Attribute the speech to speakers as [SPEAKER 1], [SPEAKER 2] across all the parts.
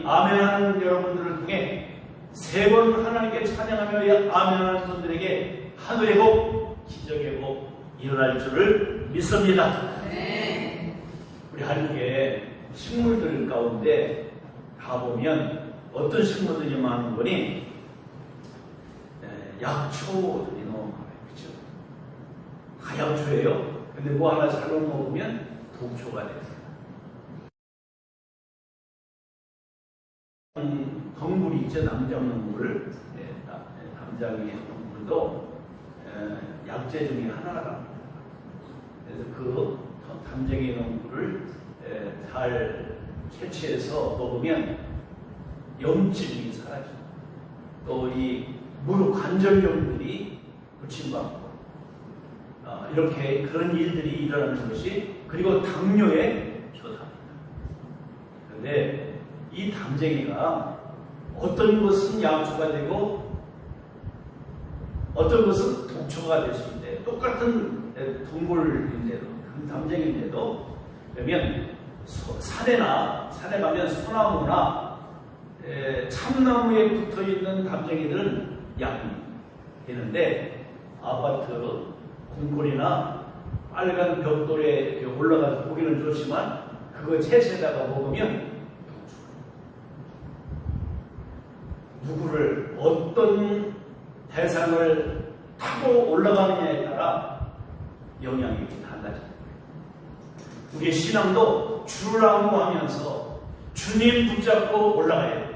[SPEAKER 1] 아멘하는 여러분들을 통해 세 번 하나님께 찬양하며 아멘하는 분들에게 하늘의 복, 기적의 복 일어날 줄을 믿습니다. 우리 한국의 식물들 가운데 가보면 어떤 식물들이 많은 거니 약초들이 너무 많아요. 그렇죠? 다 약초예요. 근데 뭐 하나 잘못 먹으면 독초가 돼요. 덩굴이 있죠. 남장덩굴. 남장의 덩굴도 약재 중에 하나랍니다. 그래서 그 담쟁이 덩굴을 잘 채취해서 먹으면 염증이 사라집니다. 또 이 무릎 관절염들이 고침받고 이렇게 그런 일들이 일어나는 것이, 그리고 당뇨에 좋답니다. 그런데 이 담쟁이가 어떤 것은 약초가 되고 어떤 것은 독초가 될 수 있대. 똑같은 동굴인데도, 담쟁이인데도, 그러면 산에 가면 소나무나 참나무에 붙어 있는 담쟁이들은 약이 되는데, 아파트 공골이나 빨간 벽돌에 올라가서 보기는 좋지만 그거 채취에다가 먹으면 누구를 어떤 대상을 타고 올라가느냐에 따라 영향이 달라집니다. 우리의 신앙도 주를 안무하면서 주님 붙잡고 올라가야 됩니다.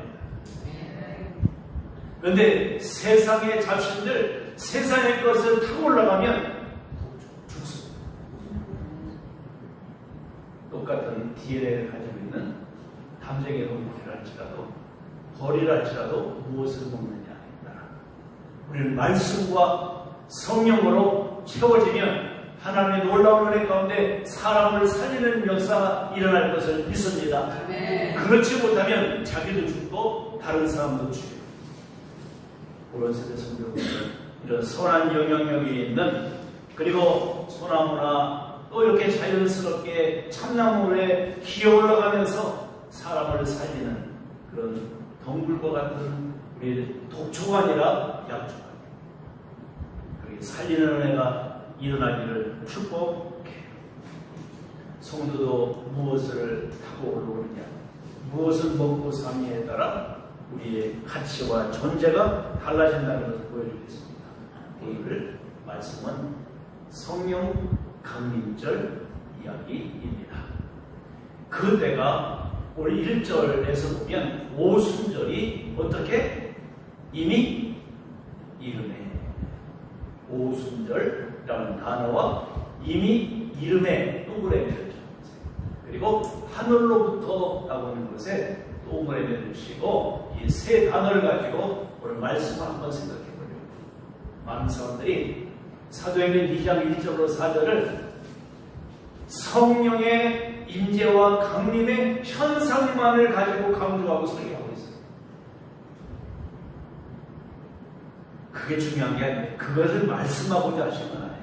[SPEAKER 1] 그런데 세상의 잡신들, 세상의 것을 타고 올라가면 죽습니다. 똑같은 DNA를 가지고 있는 담쟁이 동물이라 할지라도, 벌이라 할지라도 무엇을 먹느냐에 따라 우리는 말씀과 성령으로 채워지면 하나님의 놀라운 은혜 가운데 사람을 살리는 역사가 일어날 것을 믿습니다. 그렇지 못하면 자기도 죽고 다른 사람도 죽고. 오랜 세대 성도들은 이런 선한 영향력이 있는, 그리고 소나무나 또 이렇게 자연스럽게 참나무에 기어 올라가면서 사람을 살리는 그런 덩굴과 같은 우리 독초가 아니라 약초가, 그렇게 살리는 은혜가 일어나기를 축복해요. 성도도 무엇을 타고 올라오느냐, 무엇을 먹고 사느냐에 따라 우리의 가치와 존재가 달라진다는 것을 보여주겠습니다. 오늘 말씀은 성령 강림절 이야기입니다. 그때가 오늘 1절에서 보면 오순절이 어떻게 이미 이름에, 오순절이라는 단어와 이미 이름에 동그라미 맺어주세요. 그리고 하늘로부터 나오는 것에 동그라미 맺으시고, 이 세 단어를 가지고 오늘 말씀을 한번 생각해 보려고. 많은 사람들이 사도행전 2장 1절로 4절을 성령의 임재와 강림의 현상만을 가지고 강조하고 설교하고 있어요. 그게 중요한 게 아니에요. 그것을 말씀하고자 하신 건 아니에요.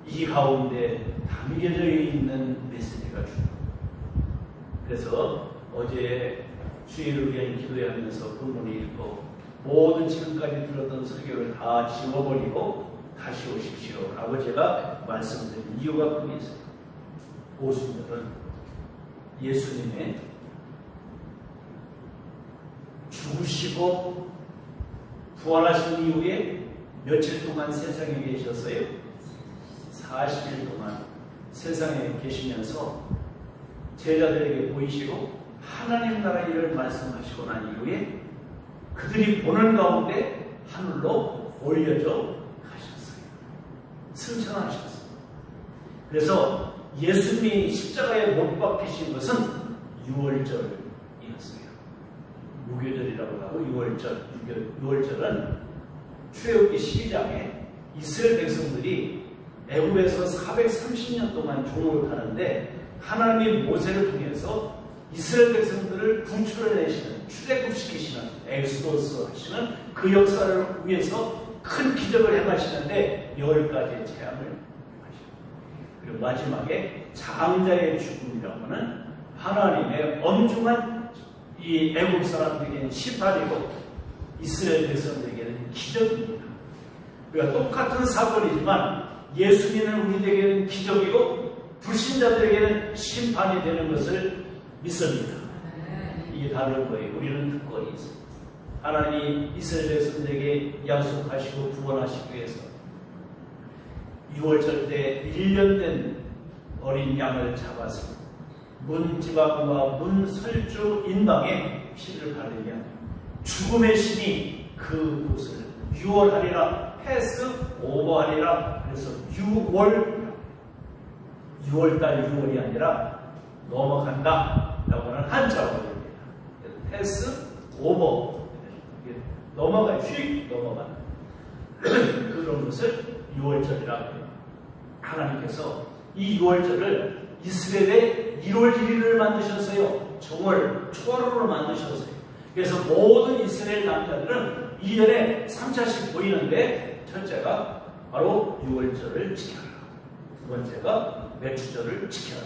[SPEAKER 1] 이 가운데 담겨져 있는 메시지가 중요해요. 그래서 어제 주일을 위해 기도하면서 본문을 읽고 모든 지금까지 들었던 설교를 다 지워버리고 다시 오십시오 라고 제가 말씀드린 이유가 그게 있어요. 오순절은 예수님의 죽으시고 부활하신 이후에 며칠 동안 세상에 계셨어요? 40일 동안 세상에 계시면서 제자들에게 보이시고 하나님 나라 일을 말씀하시고 난 이후에 그들이 보는 가운데 하늘로 올려져 가셨어요. 승천하셨어요. 그래서 예수님이 십자가에 못 박히신 것은 6월절이었어요. 무교절이라고 하고 6월절은 출애굽기 12장에 이스라엘 백성들이 애굽에서 430년 동안 종을 타는데 하나님이 모세를 통해서 이스라엘 백성들을 구출해내시는, 출애굽시키시는, 엑소더스 하시는 그 역사를 위해서 큰 기적을 행하시는데 10가지의 재앙을 하십니다. 그리고 마지막에 장자의 죽음이라고 하는 하나님의 엄중한 이 애국 사람들에게는 심판이고 이스라엘 백성들에게는 기적입니다. 그러니까 똑같은 사건이지만 예수 믿는 우리에게는 기적이고 불신자들에게는 심판이 되는 것을 믿습니다. 이게 다른 거예요. 우리는 특권이 있습니다. 하나님이 이스라엘 백성들에게 약속하시고 구원하시기 위해서 6월절 때 1년 된 어린 양을 잡아서 문지방과 문설주 인방에 피를 바르며 죽음의 신이 그곳을 6월하리라 패스 오버하리라. 그래서 6월달 6월이 아니라 넘어간다 라고 하는 한자어입니다. 패스 오버 넘어가 휙 넘어가는 그런 것을 6월절이라고 해요. 하나님께서 이 6월절을 이스라엘의 1월 1일을 만드셨어요. 정월 초하루로 만드셨어요. 그래서 모든 이스라엘 남자들은 1년에 3차씩 모이는데 첫째가 바로 6월절을 지켜라. 두 번째가 매추절을 지켜라.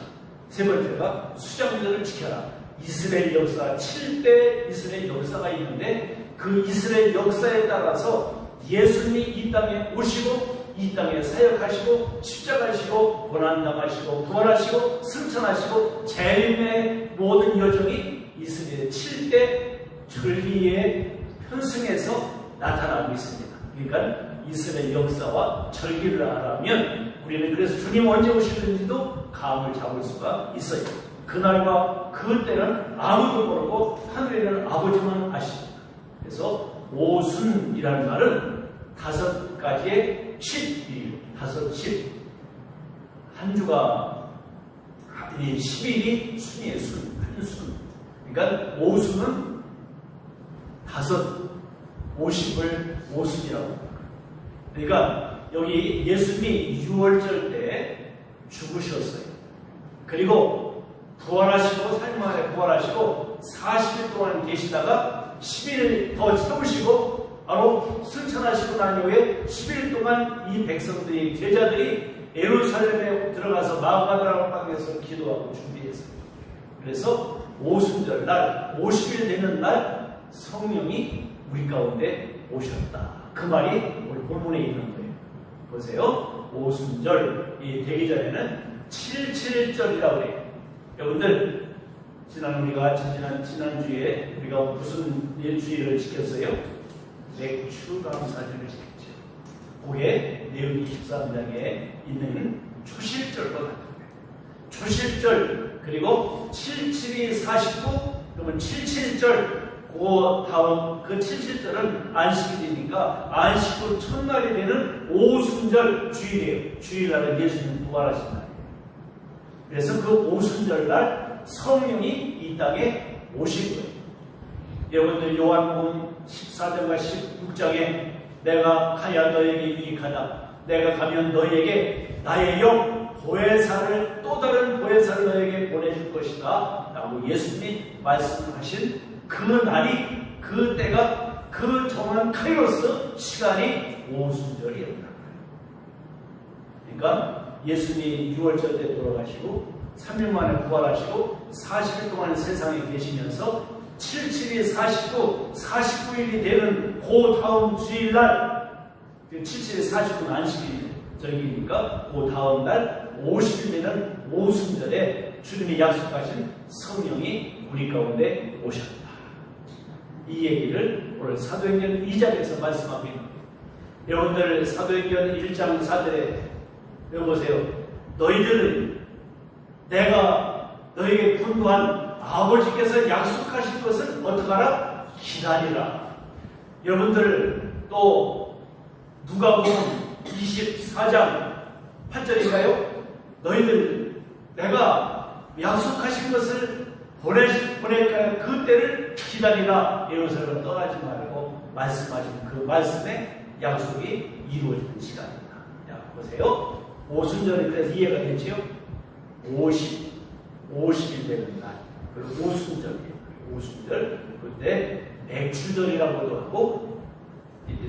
[SPEAKER 1] 세 번째가 수장절을 지켜라. 이스라엘 역사 7대 이스라엘 역사가 있는데 그 이스라엘 역사에 따라서 예수님이 이 땅에 오시고 이 땅에 사역하시고 십자가시고 고난당하시고 부활하시고 승천하시고 재림의 모든 여정이 이스라엘 7대 절기의 편승에서 나타나고 있습니다. 그러니까 이스라엘 역사와 절기를 알아면 우리는 그래서 주님 언제 오시는지도 감을 잡을 수가 있어요. 그날과 그때는 아무도 모르고 하늘에는 아버지만 아십니다. 그래서 오순이라는 말은 5가지의 10일, 5십. 한 주가 10일이 순이에요. 한 순. 그러니까 오순은 50을 오순이라고 합니다. 그러니까 여기 예수님이 6월절 때 죽으셨어요. 그리고 부활하시고 삶만에 부활하시고 40일 동안 계시다가 10일 더 채우시고 바로 승천하시고 난 후에 10일 동안 이 백성들이 제자들이 예루살렘에 들어가서 마가다라 방에서 기도하고 준비했어요. 그래서 오순절 날 50일 되는 날 성령이 우리 가운데 오셨다. 그 말이 오늘 본문에 있는 거예요. 보세요. 오순절 이 되기 전에는 77절이라고 그래요. 여러분들 지난주에 우리가 무슨 주일을 지켰어요? 맥추감사절을 지켰죠. 그게 내용 23장에 있는 초실절과 같은 거예요. 초실절 그리고 77이 49 그러면 77절 그 다음 그 77절은 안식일이니까 안식 후 첫날이 되는 오순절 주일이에요. 주일날은 예수님 부활하신 날이에요. 그래서 그 오순절 날 성령이 이 땅에 오신 거예요. 여러분들 요한복음 14장과 16장에 내가 가야 너에게 유익하다. 내가 가면 너에게 나의 영 보혜사를 또 다른 보혜사를 너에게 보내줄 것이다 라고 예수님이 말씀하신 그 날이 그 때가 그 정한 카이로스 시간이 오순절이었다. 그러니까 예수님이 6월절 때 돌아가시고 3일 만에 부활하시고 40일 동안 세상에 계시면서 77이 49, 49일이 되는 그 다음 주일날 77이 49는 안식일 절기니까 그 다음 날 50일 되는 오순절에 주님이 약속하신 성령이 우리 가운데 오셨다. 이 얘기를 오늘 사도행전 2장에서 말씀하고 있는 거예요. 여러분들 사도행전 1장 4절에 여보세요. 너희들은 내가 너에게 분부한 아버지께서 약속하신 것을 어떡하라? 기다리라. 여러분들 또 누가복음 24장 8절인가요? 너희들 내가 약속하신 것을 보낼까 그때를 기다리라. 예루살렘을 떠나지 말고 말씀하신 그 말씀의 약속이 이루어지는 시간입니다. 자, 보세요. 오순절이 그래서 이해가 되지요? 50일 되는 날. 그리고 오순절이에요. 오순절. 그때 맥추절이라고도 하고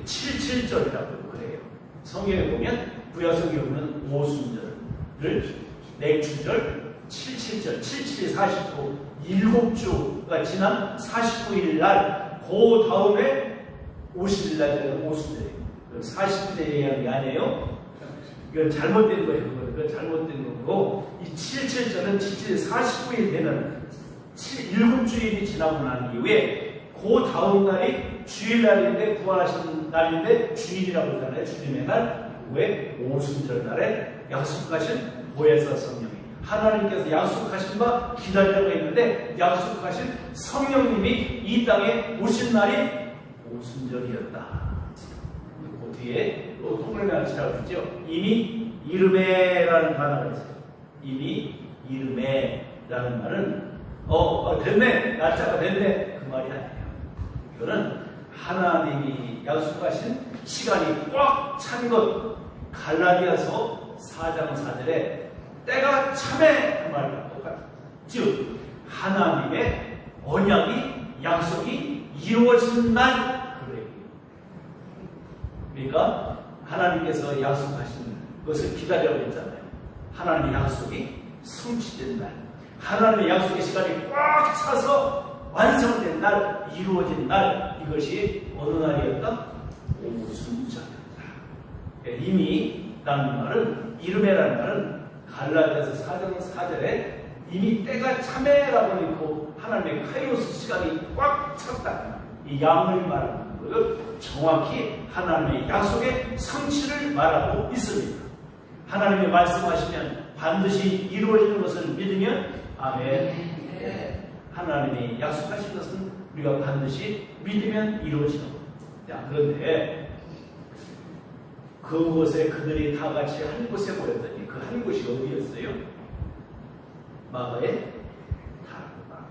[SPEAKER 1] 77절이라고도 그래요. 성경에 보면 구약 성경은 오순절을 맥추절, 77절, 77이 49, 7주가 지난 49일 날, 그 다음에 50일 날 오순절이에요. 40일에 얘기하는 게 아니에요. 이건 잘못된 거예요. 그건 잘못된 거고, 이 77절은 77이 49일 되는 7주일이 지나고 난 이후에, 그 다음 날이 주일날인데, 부활하신 날인데, 주일이라고 하잖아요. 주님의 날, 왜 오순절 날에 약속하신 보혜사 성령이 하나님께서 약속하신 바 기다리려고 했는데 약속하신 성령님이 이 땅에 오신 날이 오순절이었다. 그 뒤에 또 동그라미 치라고 했죠. 이미 이르메라는 단어가 있어요. 이미 이르메라는 말은 됐네, 날짜가 됐네, 그 말이 아니에요. 이거는 하나님이 약속하신 시간이 꽉 찬 것, 갈라디아서 4장 4절에 때가 참에 그 말이랑 똑같아요. 즉 하나님의 언약이, 약속이 이루어진 날, 그래요. 그러니까 하나님께서 약속하신 것을 기다려고 했잖아요. 하나님의 약속이 성취된 날, 하나님의 약속의 시간이 꽉 차서 완성된 날, 이루어진 날, 이것이 어느 날이었다? 오순절이었다. 이미 라는 말은, 이르메라는 말은 갈라디아서 4장 4절에 이미 때가 참에라고 있고 하나님의 카이로스 시간이 꽉 찼다. 이 양을 말하는 거예요. 정확히 하나님의 약속의 성취를 말하고 있습니다. 하나님이 말씀하시면 반드시 이루어지는 것을 믿으면 아멘. 네. 하나님이 약속하신 것은 우리가 반드시 믿으면 이루어지는 겁니다. 그런데 그곳에 그들이 다 같이 한 곳에 모였더니 그 한 곳이 어디였어요? 마가의 다락방.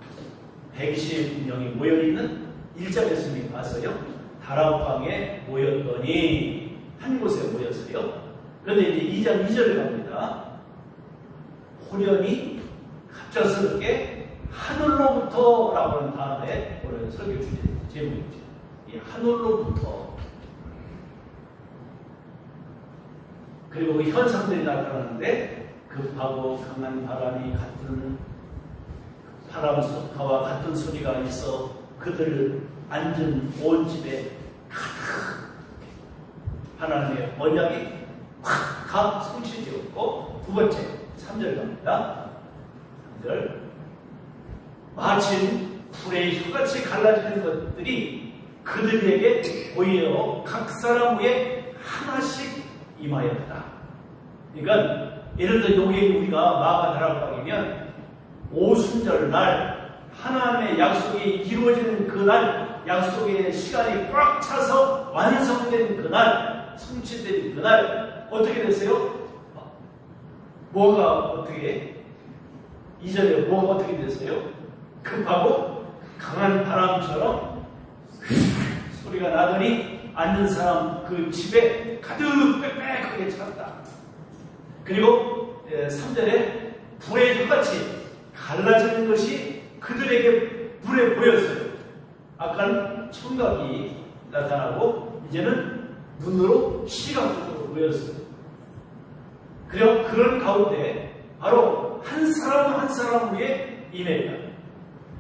[SPEAKER 1] 120명이 모여있는 1장에서 봤어요. 다락방에 모였더니 한 곳에 모였어요. 그런데 이제 2장 2절에 갑니다. 호련히 갑작스럽게 하늘로부터 라고 하는 다음에 오늘 설교 주제 제목이죠. 이 하늘로부터. 그리고 그 현상들이 나타나는데 급하고 강한 바람이 같은 바람과 같은 소리가 있어 그들 앉은 온 집에 가득 하나님의 언약이 확 다 성취되었고, 두 번째 3절 갑니다. 3절 마침 불의 혀같이 갈라지는 것들이 그들에게 보여 각 사람 위에 하나씩 임하였다. 그러니까 예를 들어 여기 우리가 마가 다락방이면 오순절 날 하나님의 약속이 이루어지는 그날, 약속의 시간이 꽉 차서 완성된 그날, 성취된 그날 어떻게 됐어요? 뭐가 어떻게? 이전에 뭐가 어떻게 됐어요? 급하고 강한 바람처럼 소리가 나더니 앉는 사람 그 집에 가득 빽빽하게 찼다. 그리고 3절에 불의 혀같이 갈라지는 것이 그들에게 불에 보였어요. 아까는 청각이 나타나고 이제는 눈으로 시각적으로 보였어요. 그리고 그런 가운데 바로 한 사람 한 사람 위에 임했다.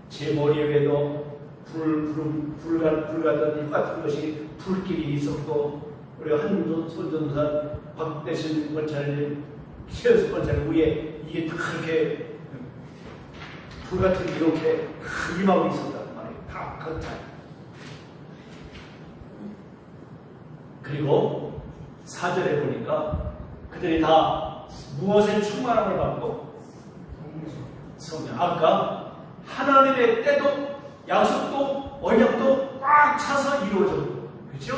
[SPEAKER 1] 제 머리 위에도 불 같은 같은 것이 불길이 있었고, 우리 한 손전사 박대신 권찰님, 최연수 권찰님 위에 이게 다 이렇게 불 같은 게 이렇게 임하고 있었단 말이에요. 다 그렇다. 그리고 4절에 보니까 그들이 다 무엇에 충만함을 받고 성령. 아까 하나님의 때도 약속도 언약도 꽉 차서 이루어졌고, 그렇죠?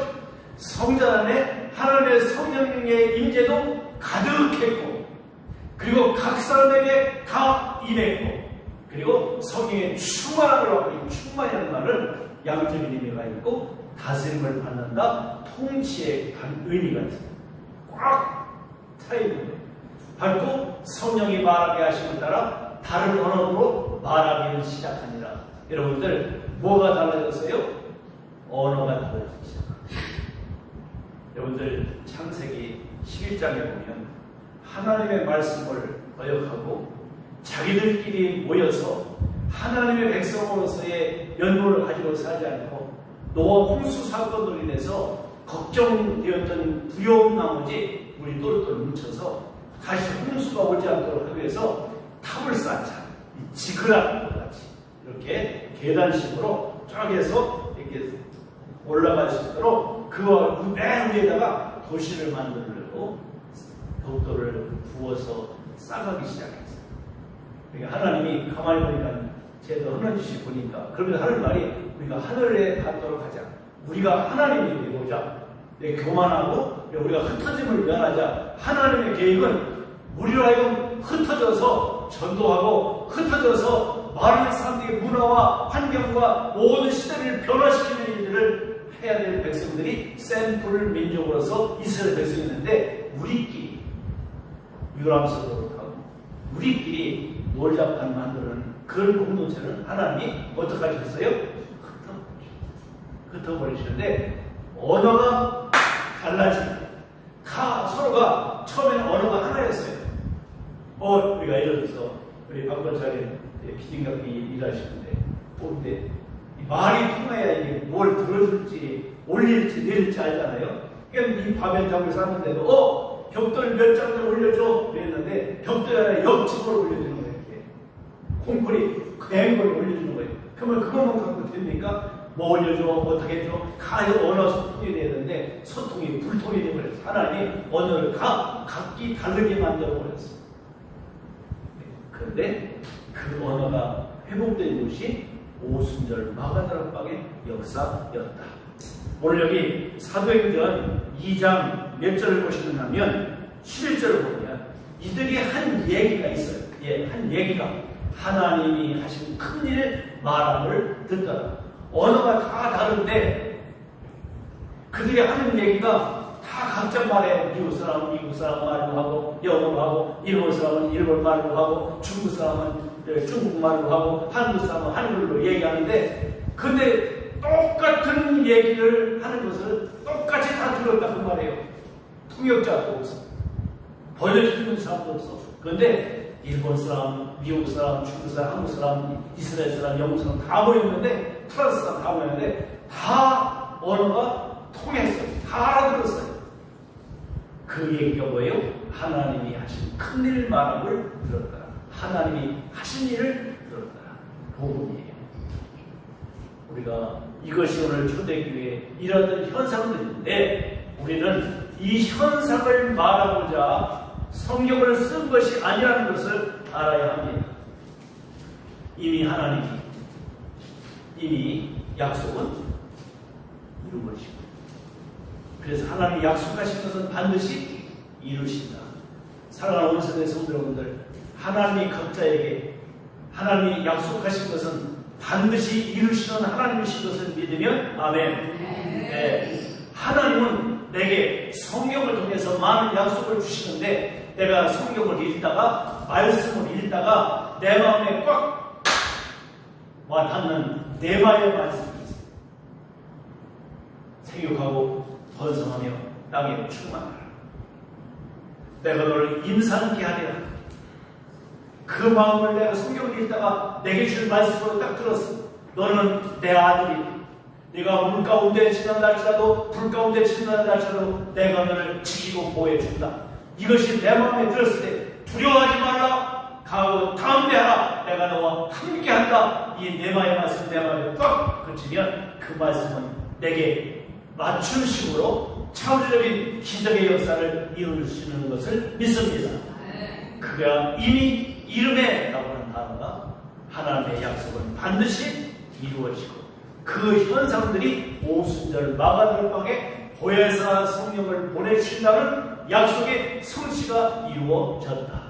[SPEAKER 1] 성전 안에 하나님의 성령의 임재도 가득했고, 그리고 각 사람에게 다 임했고, 그리고 성령의 충만함을 받고, 이 충만이라는 말은 양적인 의미가 있고 다스림을 받는다, 통치의 의미가 있습니다. 꽉 차 있는 거예요. 받고 성령이 말하게 하심을 따라 다른 언어로 말하기를 시작하니라. 여러분들 뭐가 달라졌어요? 언어가 달라지기 시작합니다. 여러분들 창세기 11장에 보면 하나님의 말씀을 거역하고 자기들끼리 모여서 하나님의 백성으로서의 면모를 가지고 살지 않고 노아 홍수 사건으로 인해서 걱정되었던 두려움 나머지 우리 똘똘 뭉쳐서 다시 홍수가 오지 않도록 하기 위해서 탑을 쌓자. 지그락과 같이 이렇게 계단식으로 쫙 해서 이렇게 올라갈 수 있도록 그 맨 위에다가 도시를 만들려고 벽돌을 부어서 쌓아가기 시작했어요. 그러니까 하나님이 가만히 보니까 제도 하나님씩 보니까 그러면서 하는 말이 우리가 하늘에 닿도록 하자. 우리가 하나님이 되고자. 교만하고 우리가 흩어짐을 면하자. 하나님의 계획은 우리로 하여금 흩어져서 전도하고 흩어져서 많은 사람들의 문화와 환경과 모든 시대를 변화시키는 일들을 해야 될 백성들이 샘플 민족으로서 이스라엘 백성이었는데 우리끼리 유람선으로 가고 우리끼리 놀자판 만드는 그런 공동체는 하나님이 어떻게 하셨어요? 흩어버리시는데 언어가 달라집니다. 다 서로가 처음에는 언어가 하나였어요. 우리가 예를 들어서 우리 박건사님 피딩각이 일하시는데 근데 말이 통해야 이게 뭘 들어줄지 올릴지 내릴지 알잖아요. 그러니까 이 바벨탑을 쌓는데도 벽돌 몇 장을 올려줘 그랬는데 벽돌이 아니라 옆집으로 올려주는 거예요. 이렇게 콩쿠리 앵글을 올려주는 거예요. 그러면 그것만 갖고 됩니까? 뭐 올려줘 어떻게 해줘 다 언어 소통이 돼야 되는데 소통이 불통이 되어버렸어요. 하나님이 언어를 다 각기 다르게 만들어버렸어요. 그런데 그 언어가 회복된 곳이 오순절 마가다락방의 역사였다. 오늘 여기 사도행전 2장 몇 절을 보시면 11절을 보면 이들이 한 얘기가 있어요. 한 얘기가 하나님이 하신 큰일 말함을 듣더라. 언어가 다 다른데 그들이 하는 얘기가 다 각자 말해. 미국 사람은 미국 사람 말로 하고 영어로 하고 일본 사람은 일본 말로 하고 중국 사람은 중국 말로 하고 한국 사람은 한글로 얘기하는데 근데 똑같은 얘기를 하는 것을 똑같이 다 들었다고 말해요. 통역자도 없어. 번역해주는 사람도 없어. 그런데 일본 사람, 미국 사람, 중국 사람, 한국 사람, 이스라엘 사람, 영국 사람 다 모였는데 프랑스 사람 다 모였는데 다 언어가 통했어요. 다 알아들었어요. 그 얘기가 뭐예요? 하나님이 하신 큰일 말함을 들었다. 하나님이 하신 일을 들었다. 복음이에요. 우리가 이것이 오늘 초대교회에 일어났던 현상들인데 우리는 이 현상을 말하고자 성경을 쓴 것이 아니라는 것을 알아야 합니다. 이미 하나님이 약속은 이룬 것이고 그래서 하나님이 약속하신 것은 반드시 이루신다. 사랑하는 온세대 성도 여러분들, 하나님이 각자에게 하나님이 약속하신 것은 반드시 이루시는 하나님이신 것을 믿으면 아멘. 네. 하나님은 내게 성경을 통해서 많은 약속을 주시는데 내가 성경을 읽다가 말씀을 읽다가 내 마음에 꽉 와닿는 내 마음의 말씀이 있어요. 생육하고 번성하며 땅에 충만하라. 내가 너를 임산케 하리라. 그 마음을 내가 성경을 읽다가 내게 줄 말씀으로 딱 들었어. 너는 내 아들이다. 네가 물 가운데 지난다 할지라도 불 가운데 지난다 할지라도 내가 너를 지키고 보호해준다. 이것이 내 마음에 들었을 때 두려워하지 말라. 가고 담대하라. 내가 너와 함께한다. 이 내 마음의 말씀 내 마음에 꽉 그치면 그 말씀은 내게 맞춤식으로 창조적인 기적의 역사를 이루시는 것을 믿습니다. 그가 이미 이름에 나오는 단어가 하나님의 약속은 반드시 이루어지고 그 현상들이 오순절 마가다락방에 보혜사 성령을 보내주신다는 약속의 성취가 이루어졌다.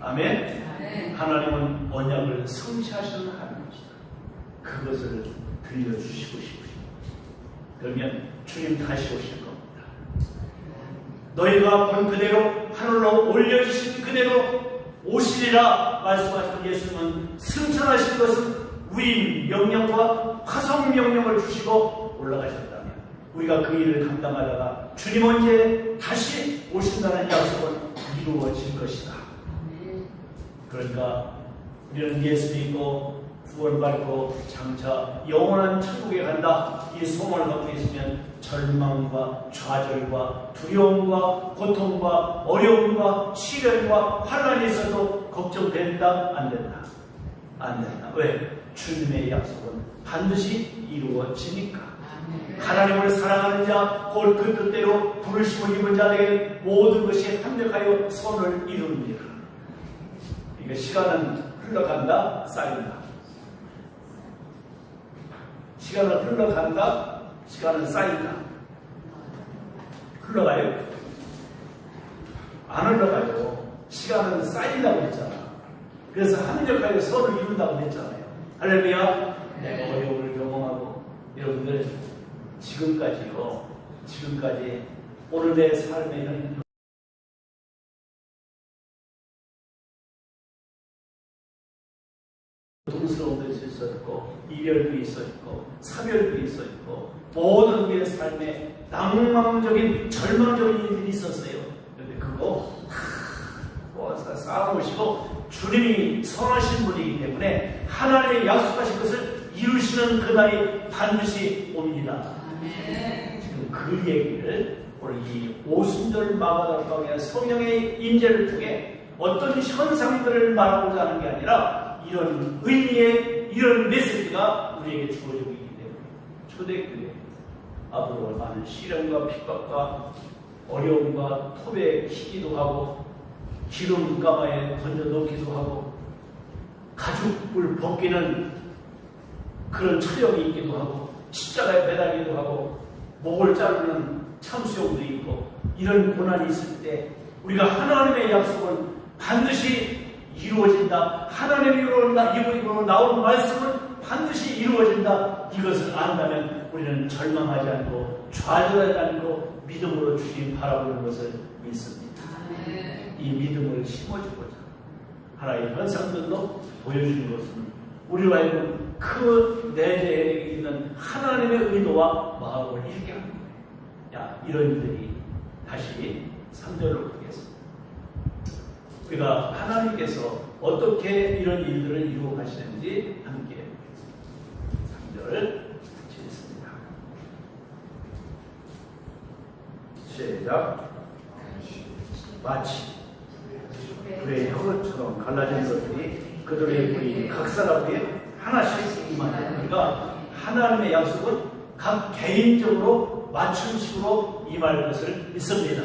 [SPEAKER 1] 아멘. 하나님은 언약을 성취하시는 하나님이시다. 그것을 들려주시고 싶으십니다. 그러면 주님 다시 오실 겁니다. 너희가 본 그대로 하늘로 올려주신 그대로 오시리라 말씀하신 예수님은 승천하신 것은 위임 명령과 화성 명령을 주시고 올라가셨다면 우리가 그 일을 감당하다가 주님 언제 다시 오신다는 약속은 이루어진 것이다. 그러니까 우리는 예수 믿고 구원받고 장차 영원한 천국에 간다, 이 소망을 갖고 있으면 절망과 좌절과 두려움과 고통과 어려움과 시련과 환난이 있어도 걱정된다? 안 된다? 안 된다. 왜? 주님의 약속은 반드시 이루어지니까. 하나님을 사랑하는 자, 곧 그 뜻대로 부르심을 입은 자에게 모든 것이 합력하여 선을 이룹니다. 이게 시간은 흘러간다, 쌓인다. 시간은 흘러간다, 시간은 쌓인다. 흘러가요? 안 흘러가요. 시간은 쌓인다고 했잖아. 그래서 합력하여 선을 이룬다고 했잖아요. 할렐루야. 내가 어려움을 경험하고 여러분들 지금까지 오늘 내 삶의 현 고통스러운 것이 있었고 이별도 있었고 사별도 있었고 모든 우리의 삶에 낭망적인 절망적인 일들이 있었어요. 그런데 그거 다 쌓아놓으시고 주님이 선하신 분이기 때문에 하나님의 약속하신 것을 이루시는 그날이 반드시 옵니다. 지금 그 얘기를 오늘 이 오순절 마가다락방의 성령의 임재를 통해 어떤 현상들을 말하고자 하는 게 아니라 이런 의미의 이런 메시지가 우리에게 주어지고 있기 때문에 초대교회 앞으로 많은 시련과 핍박과 어려움과 톱에 키기도 하고 기름 가마에 던져 넣기도 하고 가죽을 벗기는 그런 촬영이 있기도 하고 십자가에 매달리기도 하고 목을 자르는 참수용도 있고 이런 고난이 있을 때 우리가 하나님의 약속은 반드시 이루어진다. 하나님으로 나오는 말씀은 반드시 이루어진다. 이것을 안다면 우리는 절망하지 않고 좌절하지 않고 믿음으로 주님 바라보는 것을 믿습니다. 이 믿음을 심어주고자 하나의 현상들로 보여주는 것은 우리로 하여금 그 내재에 있는 하나님의 의도와 마음을 잃게 하는 거예요. 야, 이런 일들이 다시 3절로 가겠습니다. 우리가 하나님께서 어떻게 이런 일들을 이루어 가시는지 함께 보겠습니다. 3절 같이 읽습니다. 시작. 마치 그의 혀처럼 갈라진 것들이 그들의 뿌리 각 사람에게 하나씩 임한다. 그러니까 하나님의 약속은 각 개인적으로 맞춤식으로 임할 것을 믿습니다.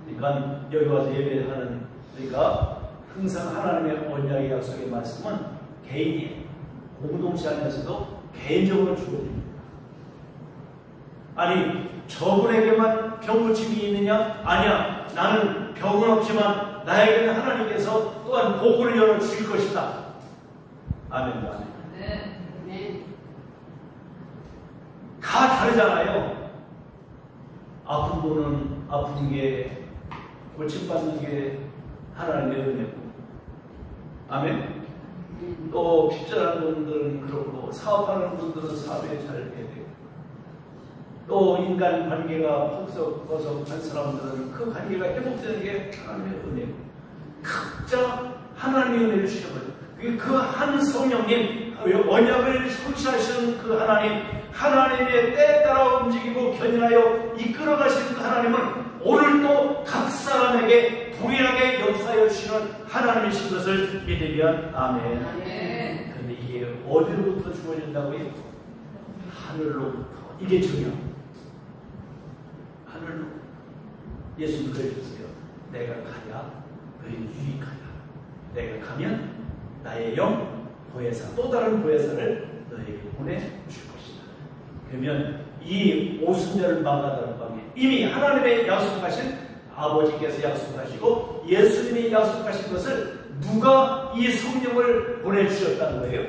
[SPEAKER 1] 그러니까 여기 와서 예배하는 우리가 항상 하나님의 언약의 약속의 말씀은 개인이 공동체 안에서도 개인적으로 주어집니다. 아니 저분에게만 병고침이 있느냐? 아니야. 나는 병은 없지만 나에게는 하나님께서 또한 복을 열어주실 것이다. 아멘. 아멘. 다 다르잖아요. 아픈 분은 아픈 게 고침받는 게 하나님의 은혜고, 아멘. 또 핍절한 분들은 그렇고 사업하는 분들은 사업에 잘 해야 되고, 또 인간 관계가 폭석한 사람들은 그 관계가 회복되는 게 하나님의 은혜고, 각자 하나님의 은혜를 주셔버려요. 그 한 성령님, 언약을 성취하시는 그 하나님의 때에 따라 움직이고 견인하여 이끌어가시는 그 하나님은 오늘도 각 사람에게 동일하게 역사하여 주시는 하나님이신 것을 믿으면 아멘. 그런데 이게 어디로부터 주어진다고요? 하늘로부터. 이게 중요합니다. 하늘로. 예수님 그러셨어요. 내가 가야 너희는 유익하다. 내가 가면 나의 영 보혜사, 또 다른 보혜사를 너에게 보내줄 것이다. 그러면 이 오순절 마가다락방에 이미 하나님의 약속하신 아버지께서 약속하시고 예수님이 약속하신 것을 누가 이 성령을 보내주셨다는 거예요?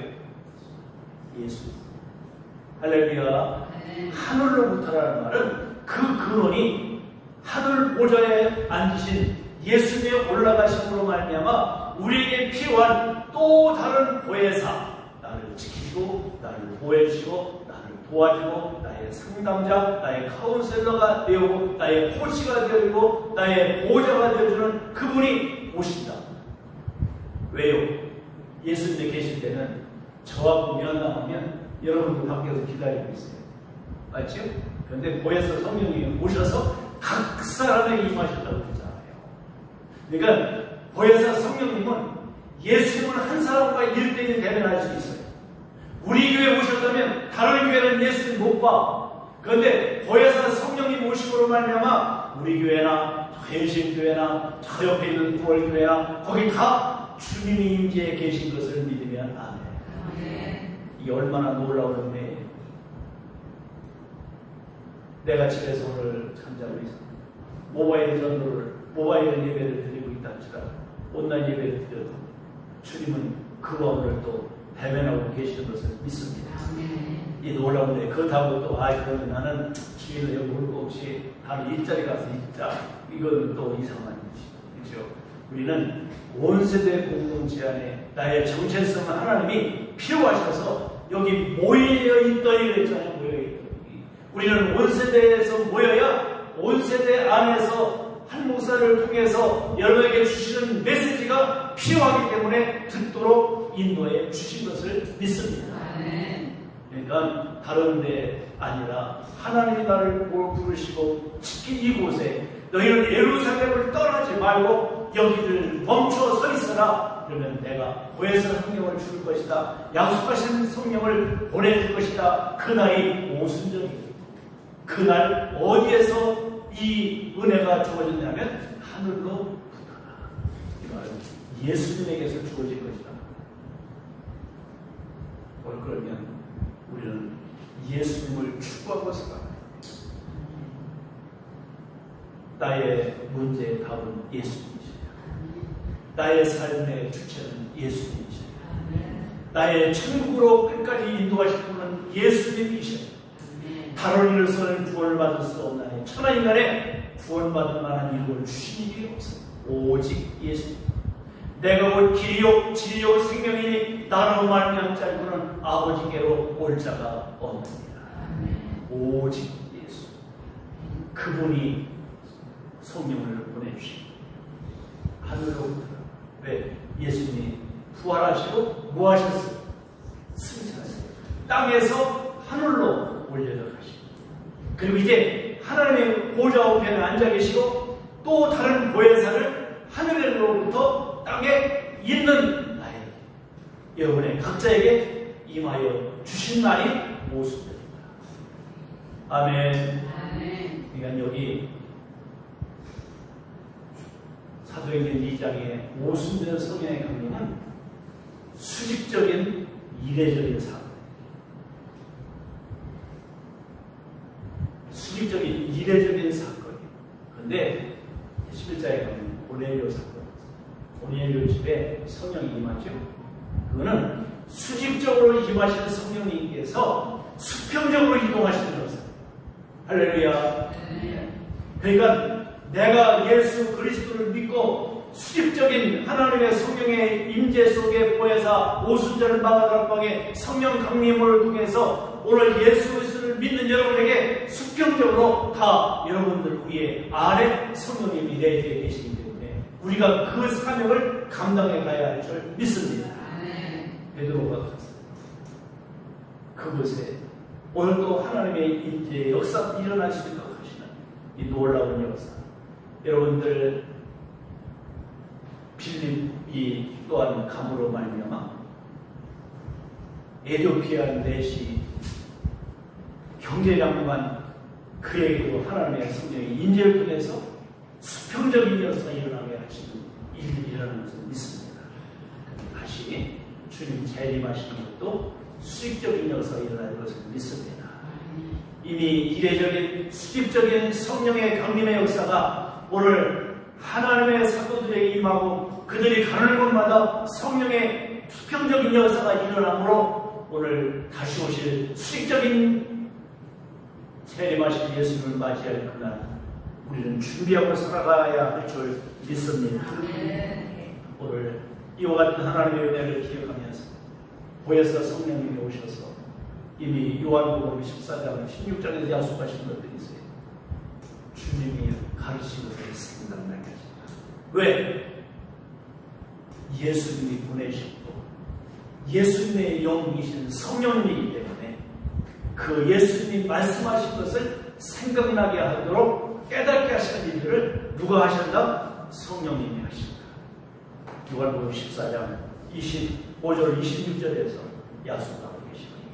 [SPEAKER 1] 예수. 할렐루야. 하늘로부터라는 말은 그 근원이 하늘 보좌에 앉으신 예수님의 올라가심으로 말미암아 우리에게 필요한 또 다른 보혜사, 나를 지키시고 나를 보호해주시고 나를 도와주고 나의 상담자, 나의 카운셀러가 되고 나의 코치가 되어주고 나의 보호자가 되어주는 그분이 오신다. 왜요? 예수님이 계실 때는 저하고 면담하면 여러분들 밖에서 기다리고 있어요. 맞죠? 그런데 보혜사 성령이 오셔서 각 사람에게 임하셨다고 그러잖아요. 그러니까 보혜사 성령님은 예수님은 한 사람과 1대1 대면할 수 있어요. 우리 교회에 오셨다면 다른 교회는 예수님 못 봐. 그런데 보혜사 성령님 오심으로 말미암아 우리 교회나 회심교회나 저 옆에 있는 9월 교회나 거기 다 주님이 임재해 계신 것을 믿으면 아멘. 이게 얼마나 놀라운 은혜예요. 내가 집에서 오늘 잠자고 있습니다. 모바일 예배를 드리고 있다 할지라도 온라인 예배를 드려도 주님은 그와 오늘 또 대면하고 계시는 것을 믿습니다. 이 놀라운 은혜. 그렇다고 또 그러면 나는 주일에 여기 올 거 없이 다른 일자리 가서 있자. 이건 또 이상한 일이죠. 그렇죠? 우리는 온 세대 공동체 안에 나의 정체성은 하나님이 필요하셔서 여기 모여 있더니 그랬잖아요. 모여 있더니. 우리는 온 세대에서 모여야 온 세대 안에서 한 목사를 통해서 여러분에게 주시는 메시지가 필요하기 때문에 듣도록 인도해 주신 것을 믿습니다. 그러니까 다른 데 아니라 하나님이 나를 부르시고 특히 이곳에 너희는 예루살렘을 떠나지 말고 여기를 멈춰 서 있어라. 그러면 내가 보혜사 성령을 줄 것이다. 약속하신 성령을 보내줄 것이다. 그날이 오순절이에요. 그날 어디에서 이 은혜가 주어졌냐면 하늘로부터다. 이 말은 예수님에게서 주어질 것이다. 그러면 우리는 예수님을 추구하고 살아가요. 나의 문제의 답은 예수님이시다. 나의 삶의 주체는 예수님이시다. 나의 천국으로 끝까지 인도하실 분은 예수님이시다. 다른 이로서는 구원을 받을 수 없나니 천하 인간에 구원받을 만한 이름을 주신 일이 없습니다. 오직 예수님. 내가 올 길이요 진리요 생명이니 나로 말미암지 않고는 아버지께로 올 자가 없느니라. 오직 예수. 그분이 성령을 보내주시고 하늘로부터. 왜? 예수님이 부활하시고 뭐 하셨어요? 승천하셨어요. 땅에서 하늘로 올려져 가시고 그리고 이제 하나님의 보좌 우편에 앉아 계시고 또 다른 보혜사를 하늘로부터 땅에 있는 나에게 여러분의 각자에게 임하여 주신 날이 오순절입니다. 아멘. 그러니까 여기 사도행전 2장의 오순절 성령의 강림은 수직적인 이례적인 사건. 수직적인 이례적인 사건이에요. 그런데 11장에 가면 고넬료 사건. 고넬료 집에 성령이 임하죠. 그거는 수직적으로 임하시는 성령님께서 수평적으로 이동하시는 것입니다. 할렐루야. 그러니까 내가 예수 그리스도를 믿고 수직적인 하나님의 성령의 임재 속에 보혜사 오순절 마가다락방의 성령 강림을 통해서 오늘 예수 그리스도를 믿는 여러분에게 수평적으로 다 여러분들 위에 아래 성령님이 내주에 계시기 때문에 우리가 그 사명을 감당해 가야 할 줄 믿습니다. 베드로가 갔어요. 그곳에 오늘도 하나님의 임재 역사 일어날 수 있도록 하시는 이 놀라운 역사. 여러분들 빌립이 또한 감으로 말미암아 에티오피아 넷이 경제장관 그에게도 하나님의 성령의 인재를 통해서 수평적인 역사가 일어나게 하시는 일이 일어나는 것을 믿습니다. 다시 주님 재림하시는 것도 수직적인 역사가 일어날 것을 믿습니다. 이미 이례적인 수직적인 성령의 강림의 역사가 오늘 하나님의 사도들에게 임하고 그들이 가는 곳마다 성령의 수평적인 역사가 일어나므로 오늘 다시 오실 수직적인 재림하신 예수님을 맞이할 그날 우리는 준비하고 살아가야 할 줄 믿습니다. 오늘 이와 같은 하나님의 은혜를 기억하면서 보혜사 성령님이 오셔서 이미 요한복음 14장 16장에서 약속하신 것들이 있어요. 주님이 가르치는 것을 생각나게 하십니다. 왜? 예수님이 보내셨고 예수님의 영이신 성령님이기 때문에 그 예수님이 말씀하신 것을 생각나게 하도록 깨닫게 하시는 일들을 누가 하셨다? 성령님이 하신다. 요한복음 14장 25절 26절에서 약속하고 계십니다.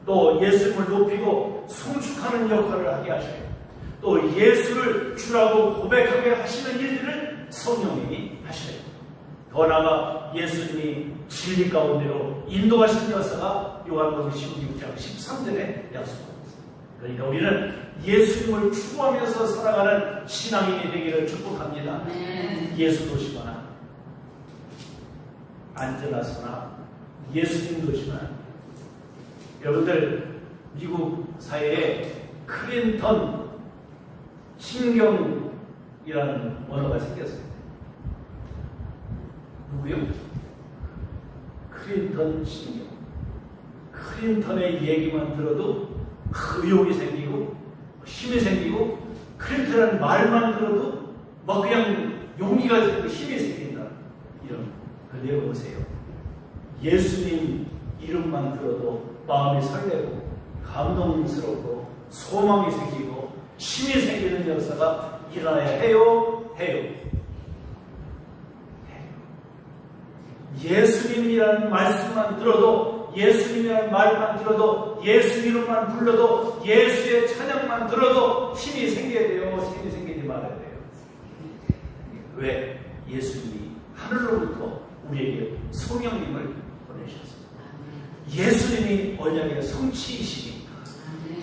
[SPEAKER 1] 또 예수님을 높이고 송축하는 역할을 하게 하셔요. 또 예수를 주라고 고백하게 하시는 일들을 성령님이 하셔요. 더 나아가 예수님이 진리 가운데로 인도하신 역사가 요한복음 16장 13절에 약속합니다. 그러니까 우리는 예수님을 추구하면서 살아가는 신앙인이 되기를 축복합니다. 예수 도시거나 안전하거나 예수님 도시거나 여러분들 미국 사회에 클린턴 신경이라는 언어가 생겼어요. 누구요? 클린턴 신경. 클린턴의 얘기만 들어도 의욕이 생기고 힘이 생기고 클린턴이라는 말만 들어도 막 그냥 용기가 생기고 힘이 생긴다. 이런 그 내용 보세요. 예수님 이름만 들어도 마음이 설레고 감동스럽고 소망이 생기고 힘이 생기는 역사가 일어나야 해요. 예수님이라는 말씀만 들어도 예수님이라는 말만 들어도 예수 이름만 불러도 예수의 찬양만 들어도 힘이 생겨야 돼요. 힘이 생기지 말아야 돼요. 왜? 예수님이 하늘로부터 우리에게 성령님을 보내셨습니다. 예수님이 언약의 성취이시니까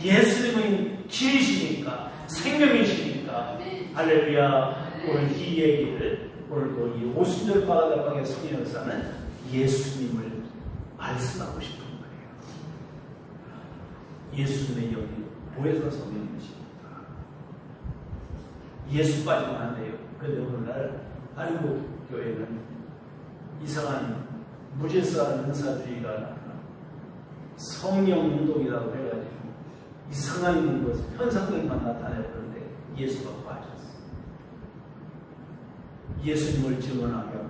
[SPEAKER 1] 예수님은 길이시니까 생명이시니까 할렐루야. 오늘 이 얘기를 오늘도 이 오순절 바라다방의 성령 역사는 예수님을 말씀하고 싶은 거예요. 예수님의 영이 보혜사 성령이십니다. 예수 빠지면 안 돼요. 그런데 오늘날 한국 교회는 이상한 무질서한 은사주의가 성령 운동이라고 해가지고 이상한 것, 현상들만 나타내는데 예수가 빠졌어요. 예수님을 증언하게 하고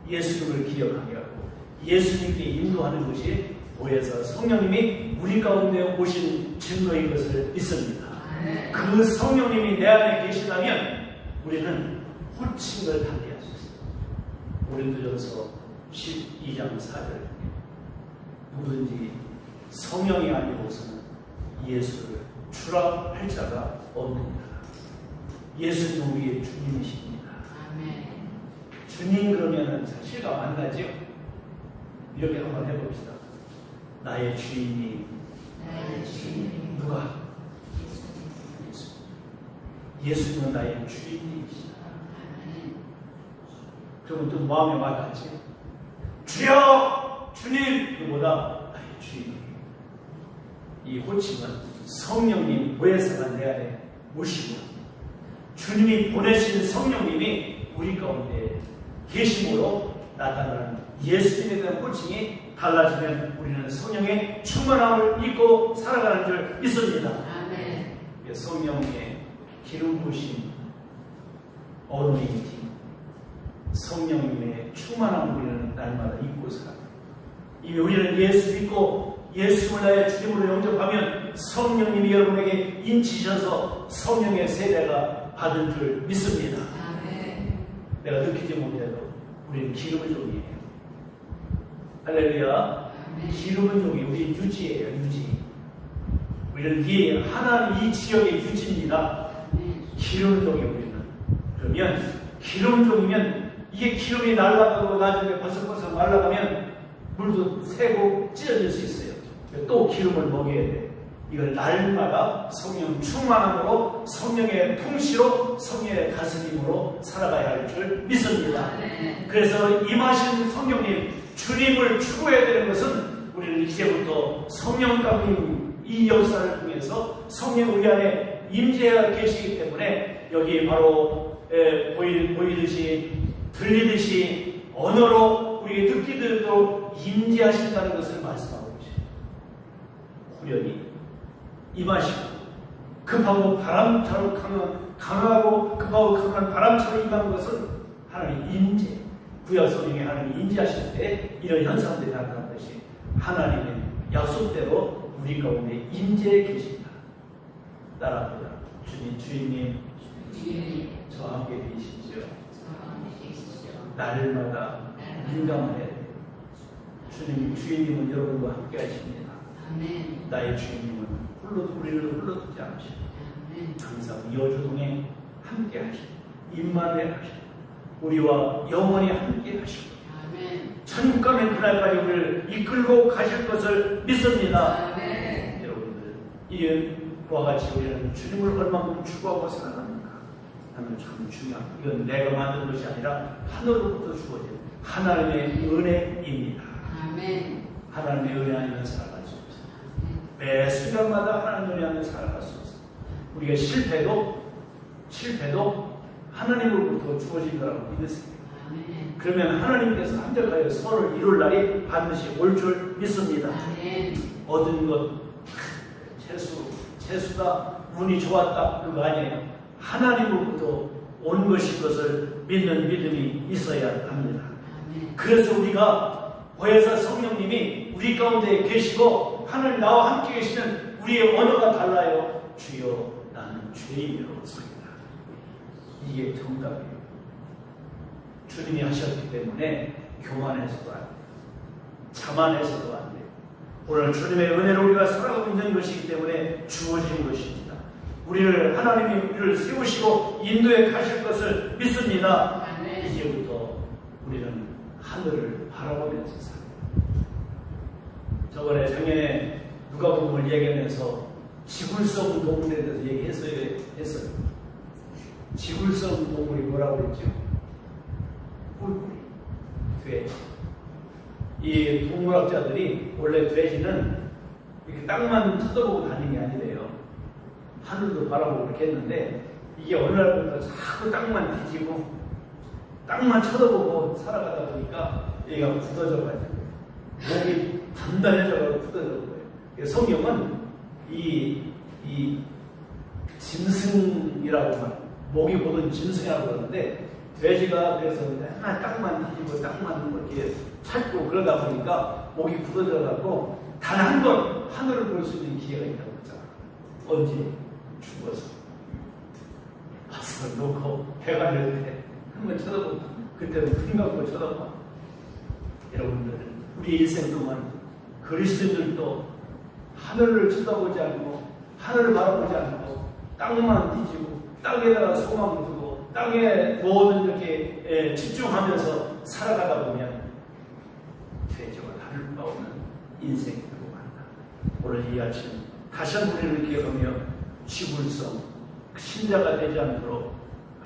[SPEAKER 1] 예수님을 기억하게 하고 예수님께 인도하는 것이 보혜사 성령님이 우리 가운데 오신 증거인 것을 믿습니다. 그 성령님이 내 안에 계시다면 우리는 홀친 걸 달리할 수 있습니다. 고린도전서 12장 4절 누구든지 성령이 아니고서는 예수를 주라 할 자가 없느니라. 예수는 우리의 주님이십니다. 주님 그러면은 실감 안 나죠? 이렇게 한번 해봅시다. 나의 주인이 누가? 예수님은 나의 주인이시다. 그러면 또 마음에 와닿지? 주여! 주님! 그보다 나의 주인. 이 호칭은 성령님 보혜사가 내 안에 오시고 주님이 보내신 성령님이 우리 가운데 계심으로 나타나는 예수님에 대한 호칭이 달라지면 우리는 성령의 충만함을 입고 살아가는 줄 믿습니다. 성령의 기름 부으심, 어노인팅, 성령님의 충만함을 우리는 날마다 입고 살아갑니다. 이미 우리는 예수 믿고 예수를 나의 주님으로 영접하면 성령님이 여러분에게 인치셔서 성령의 세례가 받은 줄 믿습니다. 내가 느끼지 못해도 우리는 기름의 종이에요. 할렐루야. 기름의 종이 우리 유지예요. 유지. 우리는 이 하나님 이 지역의 유지입니다. 기름 종이 우리는. 그러면 기름 종이면 이게 기름이 날아가고 나중에 버석버석 말라가면 물도 새고 찢어질 수 있어요. 또 기름을 먹여야 돼. 이걸 날마다 성령 충만함으로 성령의 통치로 성령의 다스림으로 살아가야 할 줄 믿습니다. 그래서 임하신 성령님 주님을 추구해야 되는 것은 우리는 이제부터 성령 강림 이 역사를 통해서 성령 우리 안에 임재하여 계시기 때문에 여기 바로 보이듯이 들리듯이 언어로 우리에게 느끼도록 임재하신다는 것을 말씀하고 계십니다. 후련히 임하시고 급하고 바람처럼 강하고 급하고 강한 바람처럼 임하는 것은 하나님 임재, 구약 성경에 하나님이 인지하실 때 이런 현상들이 나타난 것이 하나님의 약속대로 우리 가운데 임재해 계십니다. 따라합니다. 주님, 저와 함께 계시죠. 날마다 민감해야 돼요. 주님은 여러분과 함께 하십니다. 나의 주님은 우리를 흘러두지 않으십니다. 항상 이어주동에 함께 하시고 임마누엘 하시고 우리와 영원히 함께 하시고 천국 가면 그날까지 우리를 이끌고 가실 것을 믿습니다. 여러분들 이와 같이 우리는 주님을 얼마만큼 추구하고 살아갑니까? 하는 참 중요합니다. 이건 내가 만든 것이 아니라 하늘로부터 주어진 하나님의 은혜입니다. 하나님의 은혜 아니면 살아갈 수 없습니다. 매 순간마다 하나님의 은혜 아니면 살아갈 수 없습니다. 우리가 실패도 하나님으로부터 주어진 거라고 믿으세요. 그러면 하나님께서 한적하여 서로를 이룰 날이 반드시 올 줄 믿습니다. 얻은 것, 재수다, 운이 좋았다, 그거 아니에요. 하나님으로부터 온 것인 것을 믿는 믿음이 있어야 합니다. 그래서 우리가 보혜사 성령님이 우리 가운데 계시고 하나님 나와 함께 계시면 우리의 언어가 달라요. 주여 나는 죄인으로서이다. 이게 정답이에요. 주님이 하셨기 때문에 교만해서도 안 돼요. 자만해서도 안 돼요. 오늘 주님의 은혜로 우리가 살아가고 있는 것이기 때문에 주어진 것입니다. 하나님이 우리를 세우시고 인도해 가실 것을 믿습니다. 이제부터 우리는 하늘을 바라보면서 살아요. 저번에 작년에 누가복음을 얘기하면서 지굴성 동물에 대해서 얘기했어요. 지굴성 동물이 뭐라고 그랬죠? 꿀꿀이, 돼지. 이 동물학자들이 원래 돼지는 이렇게 땅만 쳐다보고 다니는 게 아니래요. 하늘도 바라보고 그렇게 했는데 이게 어느 날부터 자꾸 땅만 뒤지고 땅만 쳐다보고 살아가다 보니까 얘가 굳어져가지고 목이 단단해져가지고 굳어져는 거예요. 성경은 이 짐승이라고 목이 모든 짐승이라고 그러는데 돼지가 그래서 맨날 땅만 뒤지고 땅만 이렇게 찾고 그러다 보니까 목이 굳어져가지고 단 한 번 하늘을 볼 수 있는 기회가 있다고 했잖아. 언제? 죽어서 와서 놓고 해가 될 때 한번 쳐다보고 그때는 눈 감고 쳐다봐. 여러분들 우리 일생 동안 그리스도인들도 하늘을 쳐다보지 않고 하늘을 바라보지 않고 땅만 뒤지고 땅에다가 소망을 두고 땅에 모든 이렇게 집중하면서 살아가다 보면 돼지와 다를 바 없는 인생이 되고 간다. 오늘 이 아침 다시 한번 우리를 기억하며 지불성 신자가 되지 않도록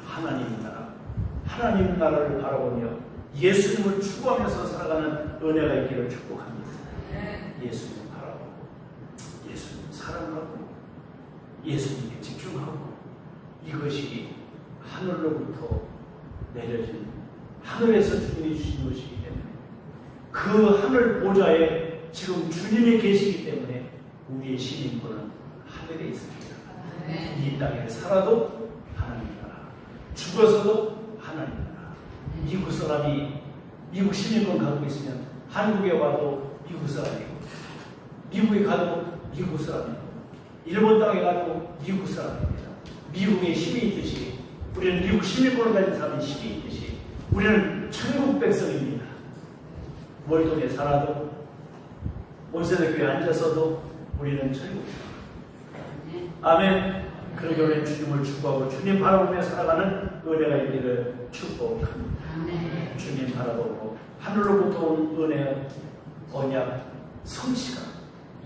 [SPEAKER 1] 하나님 나라를 바라보며 예수님을 추구하면서 살아가는 은혜가 있기를 축복합니다. 예수님 바라보고 예수님 사랑하고 예수님께 집중하고 이것이 하늘로부터 내려진 하늘에서 주님이 주신 것이기 때문에 그 하늘 보좌에 지금 주님이 계시기 때문에 우리의 시민권은 하늘에 있습니다. 이 땅에 살아도 하나님 나라, 죽어서도 하나님 나라. 미국 사람이 미국 시민권 갖고 있으면 한국에 와도 미국 사람이고, 미국에 가도 미국 사람이고, 일본 땅에 가도 미국 사람입니다. 미국에 힘이 있듯이 우리는 미국 시민권을 가진 사람이 힘이 있듯이 우리는 천국 백성입니다. 월동에 살아도 온세대교에 앉아서도 우리는 천국 백성. 아멘. 그러기 위해 주님을 추구하고 주님 바라보며 살아가는 은혜가 있기를 축복합니다. 주님 바라보고 하늘로부터 온 은혜, 언약, 성취가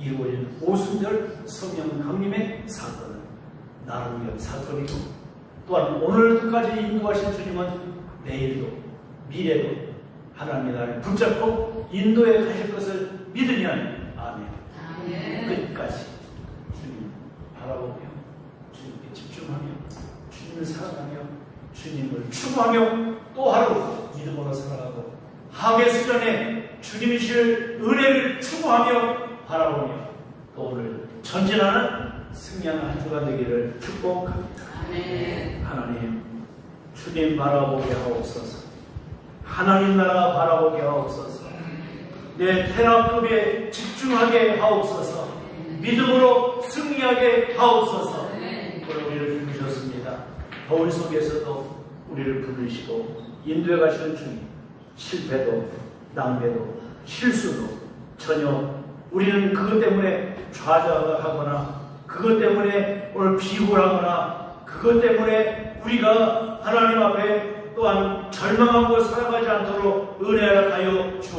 [SPEAKER 1] 이루어진 오순절 성령 강림의 사건은 나를 위한 사건이고 또한 오늘까지 인도하신 주님은 내일도 미래도 하나님의 나를 붙잡고 인도해 가실 것을 믿으면 아멘. 끝까지 주님 바라보며 주님께 집중하며 주님을 사랑하며 주님을 추구하며 또 하루 믿음으로 살아가고 하계 수전에 주님이실 은혜를 추구하며 바라보며 또 오늘 전진하는 승리하는 한 주가 되기를 축복합니다. 하나님 주님 바라보게 하옵소서. 하나님 나라 바라보게 하옵소서. 내 태락급에 집중하게 하옵소서. 믿음으로 승리하게 하옵소서. 우리를 부르셨습니다. 더울 속에서도 우리를 부르시고 인도해 가시는 주님, 실패도 낭패도 실수도 전혀 우리는 그것 때문에 좌절하거나 그것 때문에 오늘 비굴하거나 그것 때문에 우리가 하나님 앞에 또한 절망하고 살아가지 않도록 은혜하여 주옵소서.